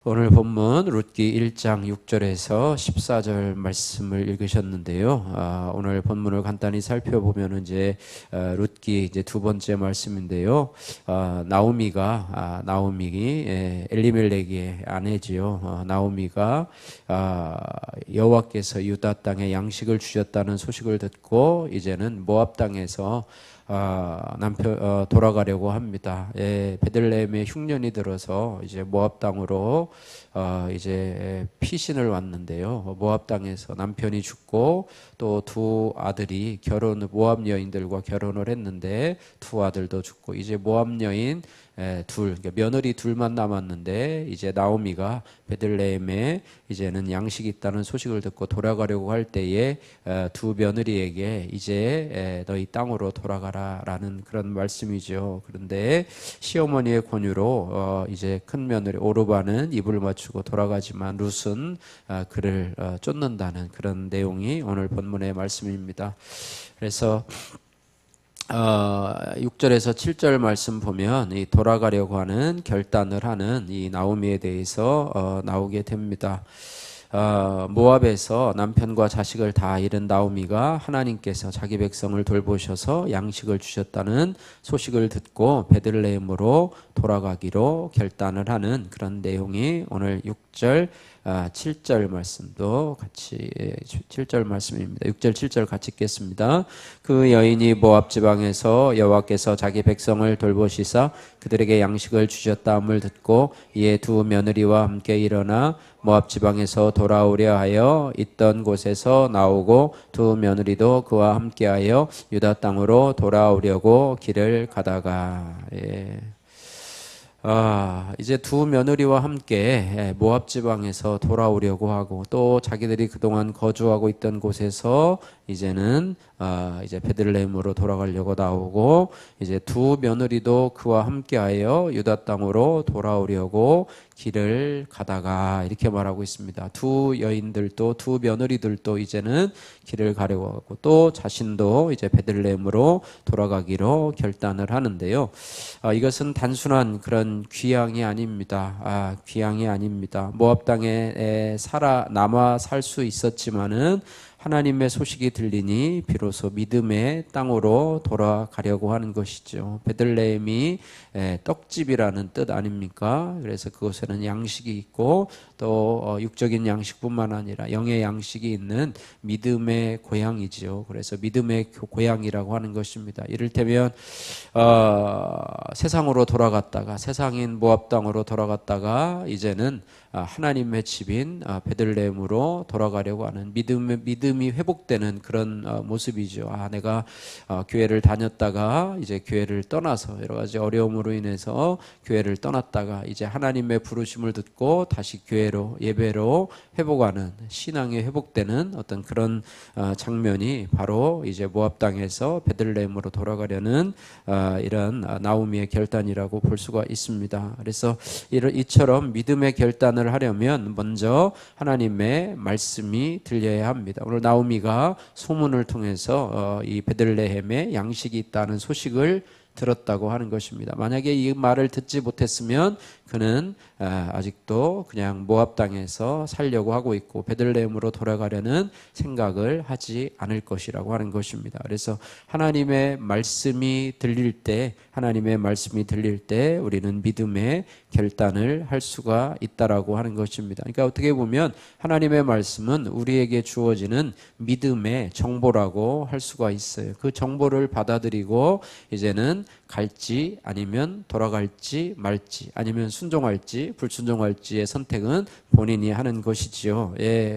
오늘 본문 룻기 1장 6절에서 14절 말씀을 읽으셨는데요. 오늘 본문을 간단히 살펴보면 이제 룻기 이제 두 번째 말씀인데요. 나오미가 엘리멜렉의 아내지요. 나오미가 여호와께서 유다 땅에 양식을 주셨다는 소식을 듣고 이제는 모압 땅에서 남편 돌아가려고 합니다. 베들레헴에 흉년이 들어서 이제 모압 땅으로 이제 피신을 왔는데요. 모압 땅에서 남편이 죽고 또 두 아들이 모압 여인들과 결혼을 했는데 두 아들도 죽고 이제 모압 여인 그러니까 며느리 둘만 남았는데 이제 나오미가 베들레헴에 이제는 양식이 있다는 소식을 듣고 돌아가려고 할 때에 두 며느리에게 이제 너희 땅으로 돌아가라라는 그런 말씀이죠. 그런데 시어머니의 권유로 이제 큰 며느리 오르바는 입을 맞추고 돌아가지만 룻은 그를 쫓는다는 그런 내용이 오늘 본문의 말씀입니다. 그래서 6절에서 7절 말씀 보면 이 돌아가려고 하는 결단을 하는 이 나오미에 대해서 나오게 됩니다. 모압에서 남편과 자식을 다 잃은 나오미가 하나님께서 자기 백성을 돌보셔서 양식을 주셨다는 소식을 듣고 베들레헴으로 돌아가기로 결단을 하는 그런 내용이 오늘 6절 7절 말씀도 같이 7절 말씀입니다. 6절 7절 같이 읽겠습니다. 그 여인이 모압 지방에서 여호와께서 자기 백성을 돌보시사 그들에게 양식을 주셨다함을 듣고 이에 두 며느리와 함께 일어나 모압 지방에서 돌아오려 하여 있던 곳에서 나오고 두 며느리도 그와 함께하여 유다 땅으로 돌아오려고 길을 가다가 이제 두 며느리와 함께 모압 지방에서 돌아오려고 하고 또 자기들이 그동안 거주하고 있던 곳에서 이제는 이제 베들레헴으로 돌아가려고 나오고 이제 두 며느리도 그와 함께하여 유다 땅으로 돌아오려고 길을 가다가 이렇게 말하고 있습니다. 두 여인들도 두 며느리들도 이제는 길을 가려고 하고 또 자신도 이제 베들레헴으로 돌아가기로 결단을 하는데요. 이것은 단순한 그런 귀향이 아닙니다. 귀향이 아닙니다. 모압 땅에 남아 살 수 있었지만은 하나님의 소식이 들리니 비로소 믿음의 땅으로 돌아가려고 하는 것이죠. 베들레헴이 떡집이라는 뜻 아닙니까? 그래서 그곳에는 양식이 있고 또 육적인 양식뿐만 아니라 영의 양식이 있는 믿음의 고향이죠. 그래서 믿음의 고향이라고 하는 것입니다. 이를테면 세상으로 돌아갔다가 세상인 모압 땅으로 돌아갔다가 이제는 하나님의 집인 베들레헴으로 돌아가려고 하는 믿음이 회복되는 그런 모습이죠. 내가 교회를 다녔다가 이제 교회를 떠나서 여러 가지 어려움으로 인해서 교회를 떠났다가 이제 하나님의 부르심을 듣고 다시 교회로 예배로 회복하는 신앙이 회복되는 어떤 그런 장면이 바로 이제 모압 땅에서 베들레헴으로 돌아가려는 이런 나오미의 결단이라고 볼 수가 있습니다. 그래서 이처럼 믿음의 결단을 하려면 먼저 하나님의 말씀이 들려야 합니다. 오늘 나오미가 소문을 통해서 이 베들레헴에 양식이 있다는 소식을 들었다고 하는 것입니다. 만약에 이 말을 듣지 못했으면 그는 아직도 그냥 모압 땅에서 살려고 하고 있고 베들레헴으로 돌아가려는 생각을 하지 않을 것이라고 하는 것입니다. 그래서 하나님의 말씀이 들릴 때 우리는 믿음의 결단을 할 수가 있다라고 하는 것입니다. 그러니까 어떻게 보면 하나님의 말씀은 우리에게 주어지는 믿음의 정보라고 할 수가 있어요. 그 정보를 받아들이고 이제는 갈지 아니면 돌아갈지 말지 아니면 순종할지 불순종할지의 선택은 본인이 하는 것이지요.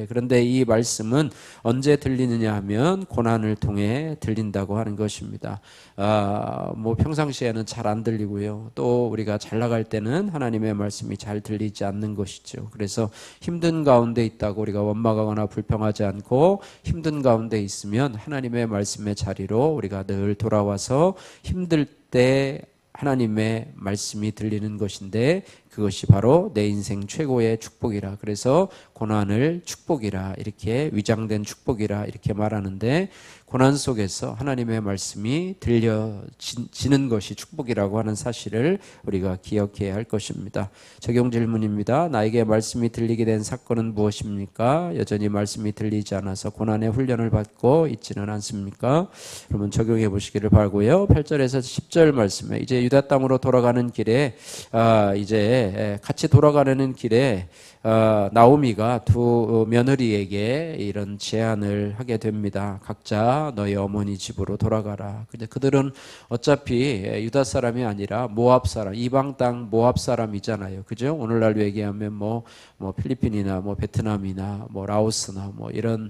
그런데 이 말씀은 언제 들리느냐 하면 고난을 통해 들린다고 하는 것입니다. 평상시에는 잘 안 들리고요. 또 우리가 잘 나갈 때는 하나님의 말씀이 잘 들리지 않는 것이죠. 그래서 힘든 가운데 있다고 우리가 원망하거나 불평하지 않고 힘든 가운데 있으면 하나님의 말씀의 자리로 우리가 늘 돌아와서 힘들 때 하나님의 말씀이 들리는 것인데 그것이 바로 내 인생 최고의 축복이라. 그래서 고난을 축복이라, 이렇게 위장된 축복이라 이렇게 말하는데, 고난 속에서 하나님의 말씀이 들려지는 것이 축복이라고 하는 사실을 우리가 기억해야 할 것입니다. 적용 질문입니다. 나에게 말씀이 들리게 된 사건은 무엇입니까? 여전히 말씀이 들리지 않아서 고난의 훈련을 받고 있지는 않습니까? 여러분 적용해 보시기를 바라고요. 8절에서 10절 말씀에 이제 유다 땅으로 돌아가는 길에 이제 같이 돌아가는 길에 나오미가 두 며느리에게 이런 제안을 하게 됩니다. 각자 너희 어머니 집으로 돌아가라. 근데 그들은 어차피 유다 사람이 아니라 모압 사람, 이방 땅 모압 사람이잖아요. 그죠? 오늘날로 얘기하면 뭐 필리핀이나 뭐 베트남이나 뭐 라오스나 뭐 이런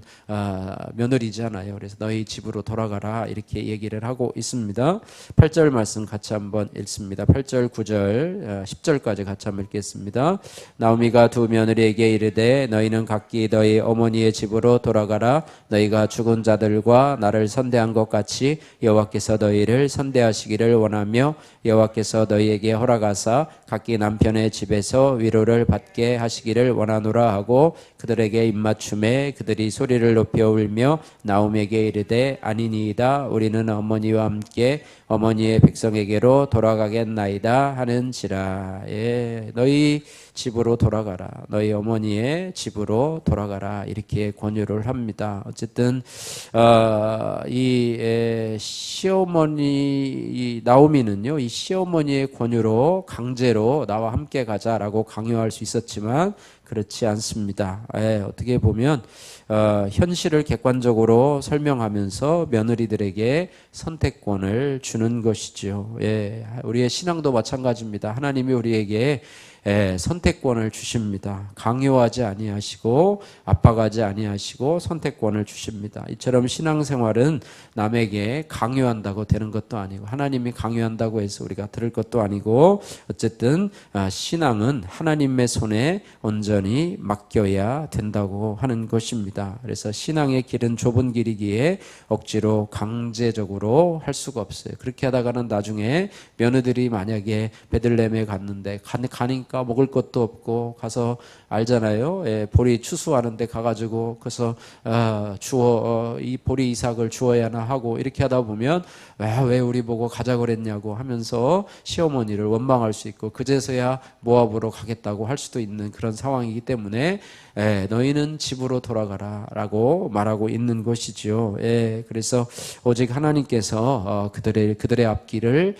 며느리잖아요. 그래서 너희 집으로 돌아가라 이렇게 얘기를 하고 있습니다. 8절 말씀 같이 한번 읽습니다. 8절, 9절, 10절까지 같이 한번 읽겠습니다. 나오미가 두 며느리에게 이르되 너희는 각기 너희 어머니의 집으로 돌아가라. 너희가 죽은 자들과 나를 선대한 것 같이 여호와께서 너희를 선대하시기를 원하며 여호와께서 너희에게 허락하사 각기 남편의 집에서 위로를 받게 하시기를 원하노라 하고 그들에게 입맞춤에 그들이 소리를 높여 울며 나오미에게 이르되 아니니이다. 우리는 어머니와 함께 어머니의 백성에게로 돌아가겠나이다 하는지라. 너희 집으로 돌아가라. 너희 어머니의 집으로 돌아가라. 이렇게 권유를 합니다. 어쨌든 이 시어머니 이 나오미는요, 이 시어머니의 권유로 강제로 나와 함께 가자라고 강요할 수 있었지만 그렇지 않습니다. 어떻게 보면 현실을 객관적으로 설명하면서 며느리들에게 선택권을 주는 것이죠. 우리의 신앙도 마찬가지입니다. 하나님이 우리에게 선택권을 주십니다. 강요하지 아니하시고 압박하지 아니하시고 선택권을 주십니다. 이처럼 신앙생활은 남에게 강요한다고 되는 것도 아니고 하나님이 강요한다고 해서 우리가 들을 것도 아니고 어쨌든 신앙은 하나님의 손에 온전히 맡겨야 된다고 하는 것입니다. 그래서 신앙의 길은 좁은 길이기에 억지로 강제적으로 할 수가 없어요. 그렇게 하다가는 나중에 며느들이 만약에 베들레헴에 갔는데 가니까 먹을 것도 없고 가서 알잖아요. 보리 추수하는데 가가지고 그래서 이 보리 이삭을 주어야 하나 하고 이렇게 하다 보면 왜 우리 보고 가자 그랬냐고 하면서 시어머니를 원망할 수 있고 그제서야 모압으로 가겠다고 할 수도 있는 그런 상황이기 때문에 너희는 집으로 돌아가라 라고 말하고 있는 것이죠. 그래서 오직 하나님께서 그들의 앞길을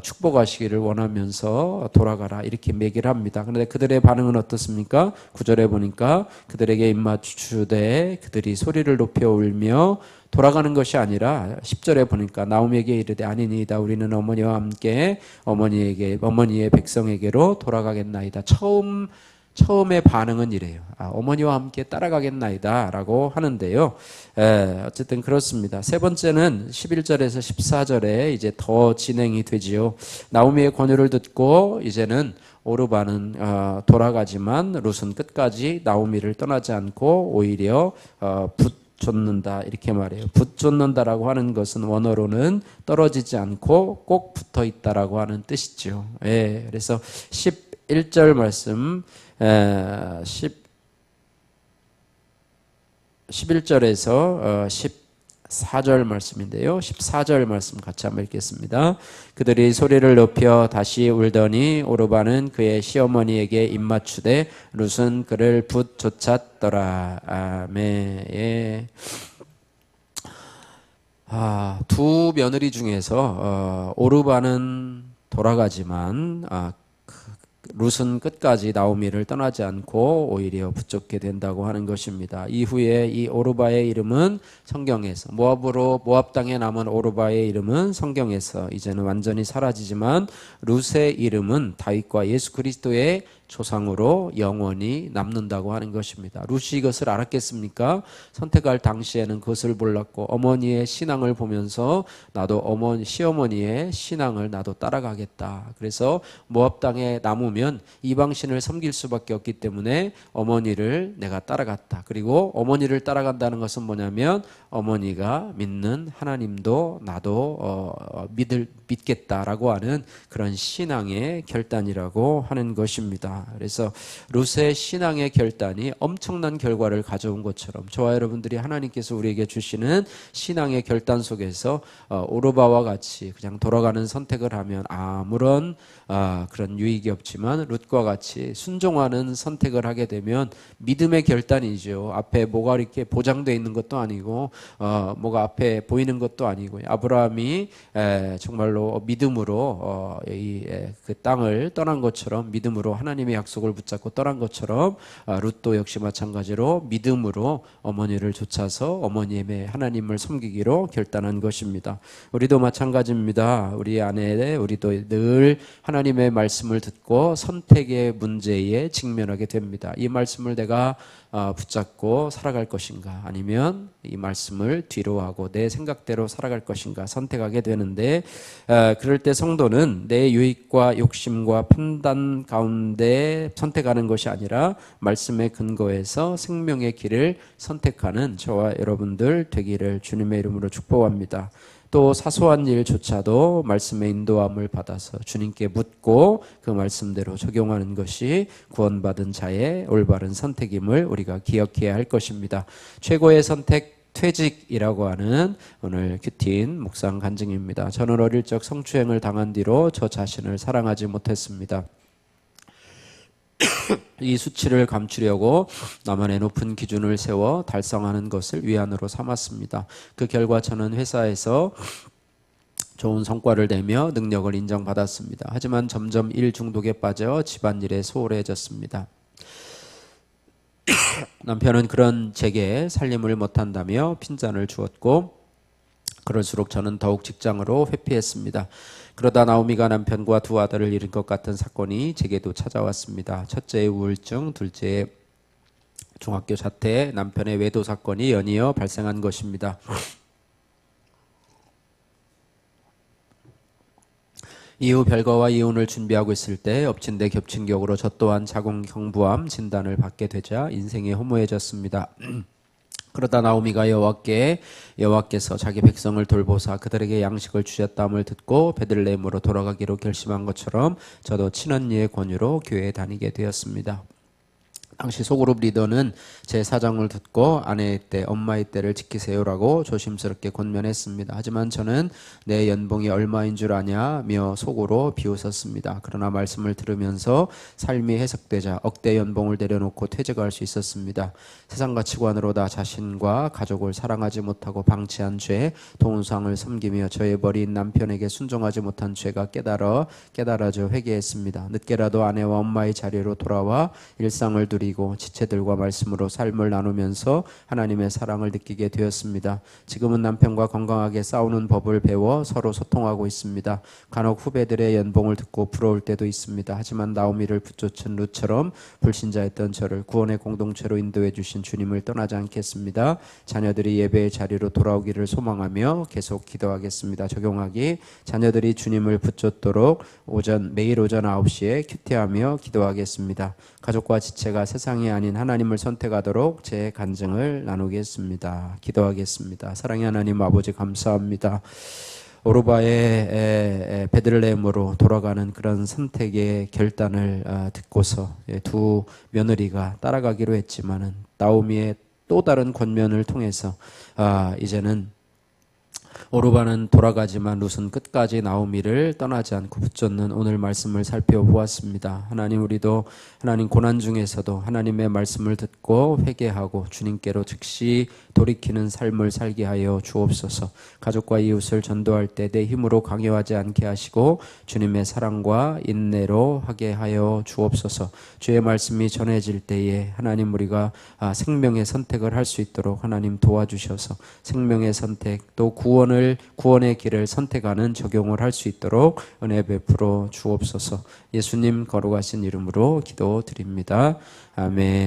축복하시기를 원하면서 돌아가라 이렇게 얘기를 합니다. 그런데 그들의 반응은 어떻습니까? 9절에 보니까 그들에게 입맞추되 그들이 소리를 높여 울며 돌아가는 것이 아니라 10절에 보니까 나오미에게 이르되 아니니이다. 우리는 어머니와 함께 어머니의 백성에게로 돌아가겠나이다. 처음의 반응은 이래요. 어머니와 함께 따라가겠나이다 라고 하는데요. 어쨌든 그렇습니다. 세 번째는 11절에서 14절에 이제 더 진행이 되지요. 나오미의 권유를 듣고 이제는 오르바는 돌아가지만 룻은 끝까지 나오미를 떠나지 않고 오히려 붙잡는다 이렇게 말해요. 붙잡는다라고 하는 것은 원어로는 떨어지지 않고 꼭 붙어 있다라고 하는 뜻이죠. 그래서 11절 말씀 11절에서 14절 말씀인데요. 14절 말씀 같이 한번 읽겠습니다. 그들이 소리를 높여 다시 울더니 오르바는 그의 시어머니에게 입맞추되 룻은 그를 붙쫓았더라. 아멘. 두 며느리 중에서 오르바는 돌아가지만 룻은 끝까지 나오미를 떠나지 않고 오히려 붙잡게 된다고 하는 것입니다. 이후에 이 오르바의 이름은 성경에서 모압 땅에 남은 오르바의 이름은 성경에서 이제는 완전히 사라지지만 룻의 이름은 다윗과 예수 그리스도의 조상으로 영원히 남는다고 하는 것입니다. 룻이 이것을 알았겠습니까? 선택할 당시에는 그것을 몰랐고 어머니의 신앙을 보면서 나도 시어머니의 신앙을 나도 따라가겠다. 그래서 모압 땅에 남으면 이방신을 섬길 수밖에 없기 때문에 어머니를 내가 따라갔다. 그리고 어머니를 따라간다는 것은 뭐냐면 어머니가 믿는 하나님도 나도 믿겠다라고 하는 그런 신앙의 결단이라고 하는 것입니다. 그래서 룻의 신앙의 결단이 엄청난 결과를 가져온 것처럼 저와 여러분들이 하나님께서 우리에게 주시는 신앙의 결단 속에서 오르바와 같이 그냥 돌아가는 선택을 하면 아무런 그런 유익이 없지만 룻과 같이 순종하는 선택을 하게 되면 믿음의 결단이죠. 앞에 뭐가 이렇게 보장되어 있는 것도 아니고 뭐가 앞에 보이는 것도 아니고 아브라함이 정말로 믿음으로 그 땅을 떠난 것처럼 믿음으로 하나님의 약속을 붙잡고 떠난 것처럼 룻도 역시 마찬가지로 믿음으로 어머니를 쫓아서 어머니의 하나님을 섬기기로 결단한 것입니다. 우리도 마찬가지입니다. 우리 안에 우리도 늘 하나님의 말씀을 듣고 선택의 문제에 직면하게 됩니다. 이 말씀을 내가 붙잡고 살아갈 것인가 아니면 이 말씀을 뒤로 하고 내 생각대로 살아갈 것인가 선택하게 되는데 그럴 때 성도는 내 유익과 욕심과 판단 가운데 선택하는 것이 아니라 말씀의 근거에서 생명의 길을 선택하는 저와 여러분들 되기를 주님의 이름으로 축복합니다. 또 사소한 일조차도 말씀의 인도함을 받아서 주님께 묻고 그 말씀대로 적용하는 것이 구원받은 자의 올바른 선택임을 우리가 기억해야 할 것입니다. 최고의 선택 퇴직이라고 하는 오늘 큐틴 묵상 간증입니다. 저는 어릴 적 성추행을 당한 뒤로 저 자신을 사랑하지 못했습니다. 이 수치를 감추려고 나만의 높은 기준을 세워 달성하는 것을 위안으로 삼았습니다. 그 결과 저는 회사에서 좋은 성과를 내며 능력을 인정받았습니다. 하지만 점점 일 중독에 빠져 집안일에 소홀해졌습니다. 남편은 그런 제게 살림을 못한다며 핀잔을 주었고 그럴수록 저는 더욱 직장으로 회피했습니다. 그러다 나오미가 남편과 두 아들을 잃은 것 같은 사건이 제게도 찾아왔습니다. 첫째의 우울증, 둘째의 중학교 자퇴, 남편의 외도 사건이 연이어 발생한 것입니다. 이후 별거와 이혼을 준비하고 있을 때 엎친 데 겹친 격으로 저 또한 자궁경부암 진단을 받게 되자 인생이 허무해졌습니다. 그러다 나오미가 여호와께서 자기 백성을 돌보사 그들에게 양식을 주셨다함을 듣고 베들레헴으로 돌아가기로 결심한 것처럼 저도 친언니의 권유로 교회에 다니게 되었습니다. 당시 소그룹 리더는 제 사정을 듣고 아내의 때, 엄마의 때를 지키세요라고 조심스럽게 권면했습니다. 하지만 저는 내 연봉이 얼마인 줄 아냐며 속으로 비웃었습니다. 그러나 말씀을 들으면서 삶이 해석되자 억대 연봉을 내려놓고 퇴직할 수 있었습니다. 세상 가치관으로 나 자신과 가족을 사랑하지 못하고 방치한 죄, 동상을 섬기며 저의 버린 남편에게 순종하지 못한 죄가 깨달아져 회개했습니다. 늦게라도 아내와 엄마의 자리로 돌아와 일상을 누리고 지체들과 말씀으로 삶을 나누면서 하나님의 사랑을 느끼게 되었습니다. 지금은 남편과 건강하게 싸우는 법을 배워 서로 소통하고 있습니다. 간혹 후배들의 연봉을 듣고 부러울 때도 있습니다. 하지만 나오미를 붙쫓은 룻처럼 불신자였던 저를 구원의 공동체로 인도해 주신 주님을 떠나지 않겠습니다. 자녀들이 예배의 자리로 돌아오기를 소망하며 계속 기도하겠습니다. 적용하기, 자녀들이 주님을 붙잡도록 매일 오전 9시에 큐티하며 기도하겠습니다. 가족과 지체가 세상이 아닌 하나님을 선택하도록 제 간증을 나누겠습니다. 기도하겠습니다. 사랑의 하나님 아버지 감사합니다. 오르바의 베들레헴으로 돌아가는 그런 선택의 결단을 듣고서 두 며느리가 따라가기로 했지만은 나오미의 또 다른 권면을 통해서 이제는 오르바는 돌아가지만 룻은 끝까지 나오미를 떠나지 않고 붙잡는 오늘 말씀을 살펴보았습니다. 하나님, 우리도 하나님 고난 중에서도 하나님의 말씀을 듣고 회개하고 주님께로 즉시 돌이키는 삶을 살게 하여 주옵소서. 가족과 이웃을 전도할 때 내 힘으로 강요하지 않게 하시고 주님의 사랑과 인내로 하게 하여 주옵소서. 주의 말씀이 전해질 때에 하나님, 우리가 생명의 선택을 할 수 있도록 하나님 도와주셔서 생명의 선택 또 구원 구원의 길을 선택하는 적용을 할 수 있도록 은혜 베풀어 주옵소서. 예수님 거룩하신 이름으로 기도드립니다. 아멘.